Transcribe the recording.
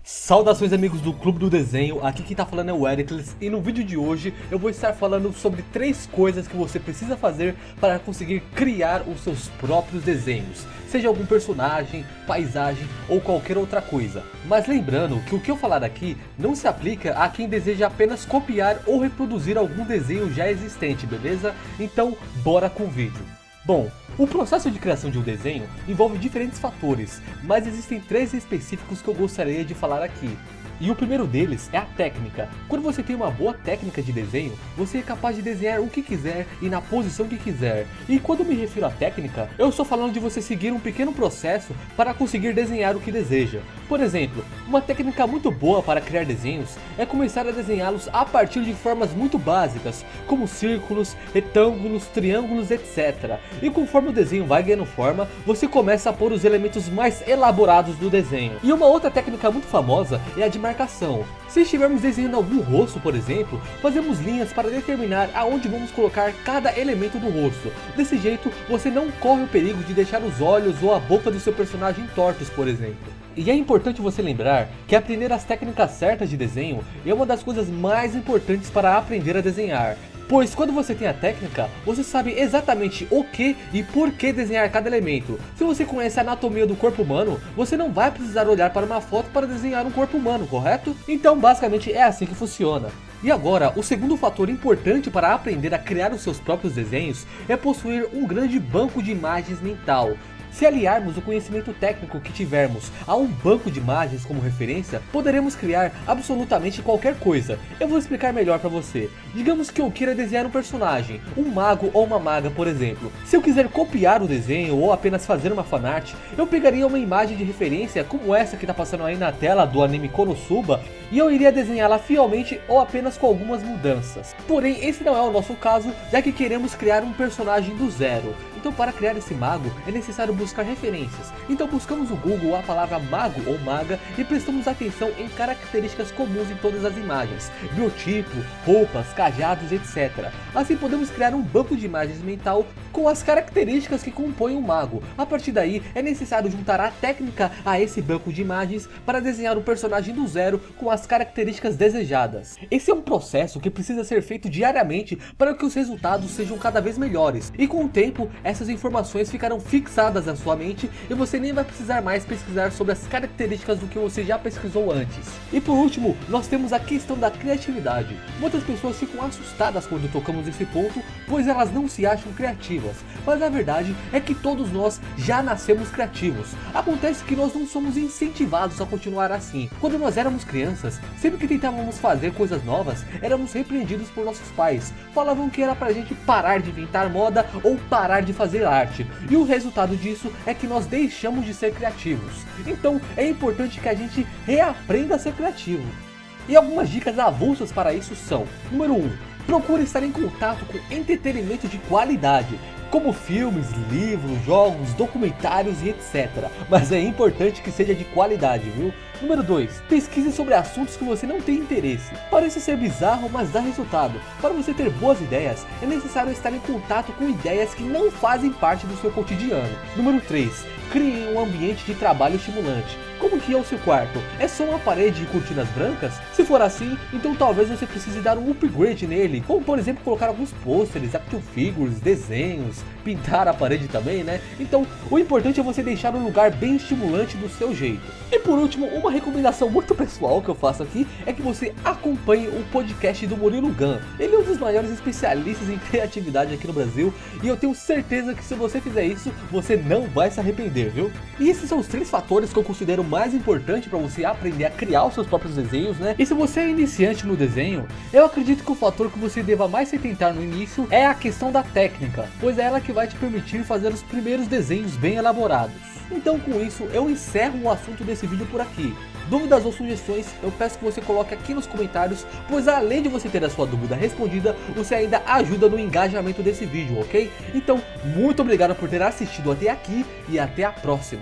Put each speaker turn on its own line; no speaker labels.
Saudações amigos do Clube do Desenho, aqui quem tá falando é o Ericles e no vídeo de hoje eu vou estar falando sobre 3 coisas que você precisa fazer para conseguir criar os seus próprios desenhos, seja algum personagem, paisagem ou qualquer outra coisa. Mas lembrando que o que eu falar aqui não se aplica a quem deseja apenas copiar ou reproduzir algum desenho já existente, beleza? Então bora com o vídeo. Bom, o processo de criação de um desenho envolve diferentes fatores, mas existem 3 específicos que eu gostaria de falar aqui. E o primeiro deles é a técnica. Quando você tem uma boa técnica de desenho, você é capaz de desenhar o que quiser e na posição que quiser. E quando me refiro à técnica, eu estou falando de você seguir um pequeno processo para conseguir desenhar o que deseja. Por exemplo, uma técnica muito boa para criar desenhos é começar a desenhá-los a partir de formas muito básicas, como círculos, retângulos, triângulos, etc. E conforme o desenho vai ganhando forma, você começa a pôr os elementos mais elaborados do desenho. E uma outra técnica muito famosa é a de marcação. Se estivermos desenhando algum rosto, por exemplo, fazemos linhas para determinar aonde vamos colocar cada elemento do rosto. Desse jeito, você não corre o perigo de deixar os olhos ou a boca do seu personagem tortos, por exemplo. E é importante você lembrar que aprender as técnicas certas de desenho é uma das coisas mais importantes para aprender a desenhar. Pois quando você tem a técnica, você sabe exatamente o que e por que desenhar cada elemento. Se você conhece a anatomia do corpo humano, você não vai precisar olhar para uma foto para desenhar um corpo humano, correto? Então basicamente é assim que funciona. E agora, o segundo fator importante para aprender a criar os seus próprios desenhos é possuir um grande banco de imagens mental. Se aliarmos o conhecimento técnico que tivermos a um banco de imagens como referência, poderemos criar absolutamente qualquer coisa. Eu vou explicar melhor para você. Digamos que eu queira desenhar um personagem, um mago ou uma maga, por exemplo. Se eu quiser copiar o desenho ou apenas fazer uma fanart, eu pegaria uma imagem de referência como essa que está passando aí na tela do anime Konosuba e eu iria desenhá-la fielmente ou apenas com algumas mudanças. Porém, esse não é o nosso caso, já que queremos criar um personagem do zero. Então para criar esse mago é necessário buscar referências. Então buscamos no Google a palavra mago ou maga e prestamos atenção em características comuns em todas as imagens, biotipo, roupas, cajados, etc. Assim podemos criar um banco de imagens mental com as características que compõem o mago. A partir daí é necessário juntar a técnica a esse banco de imagens para desenhar um personagem do zero com as características desejadas. Esse é um processo que precisa ser feito diariamente para que os resultados sejam cada vez melhores. E com o tempo, essas informações ficarão fixadas na sua mente e você nem vai precisar mais pesquisar sobre as características do que você já pesquisou antes. E por último, nós temos a questão da criatividade. Muitas pessoas ficam assustadas quando tocamos esse ponto, pois elas não se acham criativas. Mas a verdade é que todos nós já nascemos criativos. Acontece que nós não somos incentivados a continuar assim. Quando nós éramos crianças, sempre que tentávamos fazer coisas novas, éramos repreendidos por nossos pais. Falavam que era pra gente parar de inventar moda ou parar de fazer arte. E o resultado disso é que nós deixamos de ser criativos. Então é importante que a gente reaprenda a ser criativo. E algumas dicas avulsas para isso são: número 1. Procure estar em contato com entretenimento de qualidade, como filmes, livros, jogos, documentários e etc. Mas é importante que seja de qualidade, viu? Número 2. Pesquise sobre assuntos que você não tem interesse. Parece ser bizarro, mas dá resultado. Para você ter boas ideias, é necessário estar em contato com ideias que não fazem parte do seu cotidiano. Número 3. Crie um ambiente de trabalho estimulante. Como que é o seu quarto? É só uma parede e cortinas brancas? Se for assim, então talvez você precise dar um upgrade nele, como por exemplo colocar alguns pôsteres, action figures, desenhos, pintar a parede também, né? Então o importante é você deixar um lugar bem estimulante do seu jeito. E por último, uma recomendação muito pessoal que eu faço aqui é que você acompanhe o podcast do Murilo Gun. Ele é um dos maiores especialistas em criatividade aqui no Brasil e eu tenho certeza que se você fizer isso, você não vai se arrepender, viu? E esses são os 3 fatores que eu considero mais importante para você aprender a criar os seus próprios desenhos, né? E se você é iniciante no desenho, eu acredito que o fator que você deva mais se atentar no início é a questão da técnica, pois é ela que vai te permitir fazer os primeiros desenhos bem elaborados. Então com isso eu encerro o assunto desse vídeo por aqui. Dúvidas ou sugestões eu peço que você coloque aqui nos comentários, pois além de você ter a sua dúvida respondida, você ainda ajuda no engajamento desse vídeo, ok? Então muito obrigado por ter assistido até aqui e até a próxima.